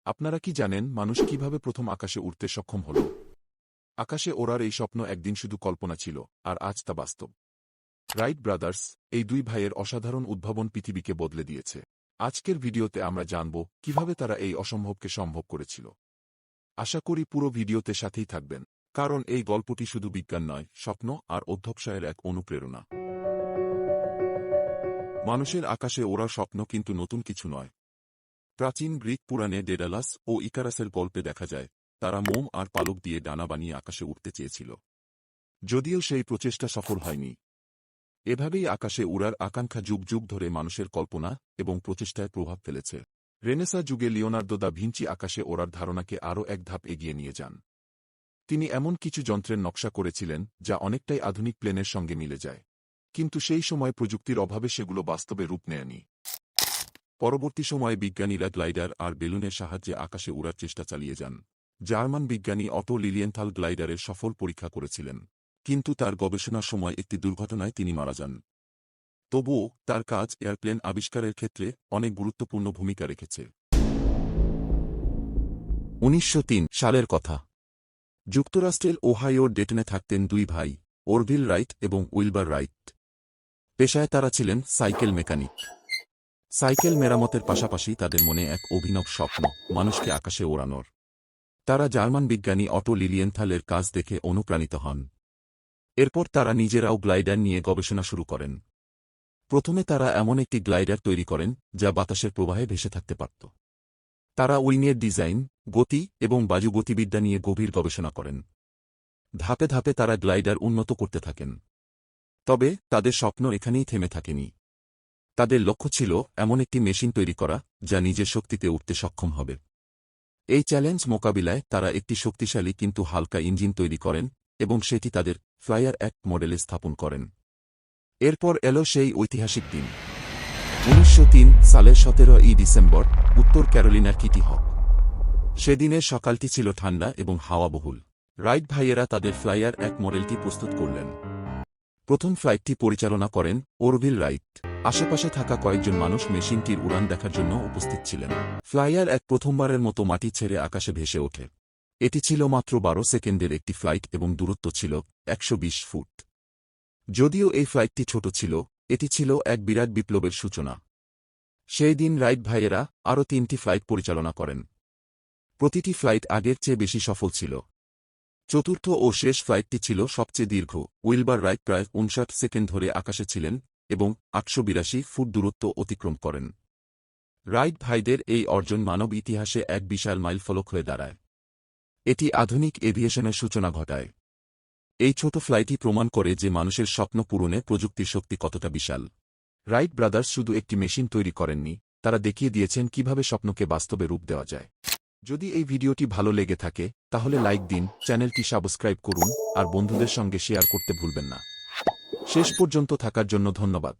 আপনারা কি জানেন মানুষ কিভাবে প্রথম আকাশে উড়তে সক্ষম হল? আকাশে ওড়ার এই স্বপ্ন একদিন শুধু কল্পনা ছিল, আর আজ তা বাস্তব। রাইট ব্রাদার্স, এই দুই ভাইয়ের অসাধারণ উদ্ভাবন পৃথিবীকে বদলে দিয়েছে। আজকের ভিডিওতে আমরা জানব কিভাবে তারা এই অসম্ভবকে সম্ভব করেছিল। আশা করি পুরো ভিডিওতে সাথেই থাকবেন, কারণ এই গল্পটি শুধু বিজ্ঞান নয়, স্বপ্ন আর অধ্যবসায়ের এক অনুপ্রেরণা। মানুষের আকাশে ওড়ার স্বপ্ন কিন্তু নতুন কিছু নয়। প্রাচীন গ্রিক পুরাণে ডেডালাস ও ইকারাসের গল্পে দেখা যায়, তারা মোম আর পালক দিয়ে ডানা বানিয়ে আকাশে উঠতে চেয়েছিল। যদিও সেই প্রচেষ্টা সফল হয়নি। এভাবেই আকাশে উড়ার আকাঙ্ক্ষা যুগ যুগ ধরে মানুষের কল্পনা এবং প্রচেষ্টায় প্রভাব ফেলেছে। রেনেসা যুগে লিওনার্দো দা ভিঞ্চি আকাশে ওড়ার ধারণাকে আরও এক ধাপ এগিয়ে নিয়ে যান। তিনি এমন কিছু যন্ত্রের নকশা করেছিলেন যা অনেকটাই আধুনিক প্লেনের সঙ্গে মিলে যায়, কিন্তু সেই সময় প্রযুক্তির অভাবে সেগুলো বাস্তবে রূপ নেয়নি। পরবর্তী সময়ে বিজ্ঞানীরা গ্লাইডার আর বেলুনের সাহায্যে আকাশে উড়ার চেষ্টা চালিয়ে যান। জার্মান বিজ্ঞানী অটো লিলিয়েনথাল গ্লাইডারের সফল পরীক্ষা করেছিলেন, কিন্তু তার গবেষণার সময় একটি দুর্ঘটনায় তিনি মারা যান। তবুও তার কাজ এয়ারপ্লেন আবিষ্কারের ক্ষেত্রে অনেক গুরুত্বপূর্ণ ভূমিকা রেখেছে। 1903 সালের কথা। যুক্তরাষ্ট্রের ওহাইওর ডেটনে থাকতেন দুই ভাই, অরভিল রাইট এবং উইলবার রাইট। পেশায় তারা ছিলেন সাইকেল মেকানিক। সাইকেল মেরামতের পাশাপাশি তাদের মনে এক অভিনব স্বপ্ন, মানুষকে আকাশে ওড়ানোর। তারা জার্মান বিজ্ঞানী অটো লিলিয়েনথালের কাজ দেখে অনুপ্রাণিত হন। এরপর তারা নিজেরাও গ্লাইডার নিয়ে গবেষণা শুরু করেন। প্রথমে তারা এমন একটি গ্লাইডার তৈরি করেন যা বাতাসের প্রবাহে ভেসে থাকতে পারত। তারা উইংয়ের ডিজাইন, গতি এবং বায়ুগতিবিদ্যা নিয়ে গভীর গবেষণা করেন। ধাপে ধাপে তারা গ্লাইডার উন্নত করতে থাকেন। তবে তাদের স্বপ্ন এখানেই থেমে থাকেনি। তাদের লক্ষ্য ছিল এমন একটি মেশিন তৈরি করা যা নিজের শক্তিতে উঠতে সক্ষম হবে। এই চ্যালেঞ্জ মোকাবিলায় তারা একটি শক্তিশালী কিন্তু হালকা ইঞ্জিন তৈরি করেন এবং সেটি তাদের ফ্লায়ার এক মডেলে স্থাপন করেন। এরপর এলো সেই ঐতিহাসিক দিন, 1903 সালের 17 ডিসেম্বর, উত্তর ক্যারোলিনার কিটি হক। সেদিনের সকালটি ছিল ঠান্ডা এবং হাওয়াবহুল। রাইট ভাইয়েরা তাদের ফ্লায়ার এক মডেলটি প্রস্তুত করলেন। প্রথম ফ্লাইটটি পরিচালনা করেন অরভিল রাইট। আশেপাশে থাকা কয়েকজন মানুষ মেশিনটির উড়ান দেখার জন্য উপস্থিত ছিলেন। ফ্লাইয়ার এক প্রথমবারের মতো মাটি ছেড়ে আকাশে ভেসে ওঠে। এটি ছিল মাত্র 12 সেকেন্ডের একটি ফ্লাইট এবং দূরত্ব ছিল 120 ফুট। যদিও এই ফ্লাইটটি ছোট ছিল, এটি ছিল এক বিরাট বিপ্লবের সূচনা। সেই দিন রাইট ভাইয়েরা আরও 3টি ফ্লাইট পরিচালনা করেন। প্রতিটি ফ্লাইট আগের চেয়ে বেশি সফল ছিল। চতুর্থ ও শেষ ফ্লাইটটি ছিল সবচেয়ে দীর্ঘ। উইলবার রাইট প্রায় 59 সেকেন্ড ধরে আকাশে ছিলেন এবং 882 ফুট দূরত্ব অতিক্রম করেন। রাইট ভাইদের এই অর্জন মানব ইতিহাসে এক বিশাল মাইলফলক হয়ে দাঁড়ায়। এটি আধুনিক এভিয়েশনের সূচনা ঘটায়। এই ছোট ফ্লাইটই প্রমাণ করে যে মানুষের স্বপ্ন পূরণে প্রযুক্তির শক্তি কতটা বিশাল। রাইট ব্রাদার্স শুধু একটি মেশিন তৈরি করেননি, তারা দেখিয়ে দিয়েছেন কিভাবে স্বপ্নকে বাস্তবে রূপ দেওয়া যায়। যদি এই ভিডিওটি ভালো লেগে থাকে তাহলে লাইক দিন, চ্যানেলটি সাবস্ক্রাইব করুন আর বন্ধুদের সঙ্গে শেয়ার করতে ভুলবেন না। শেষ পর্যন্ত থাকার জন্য ধন্যবাদ।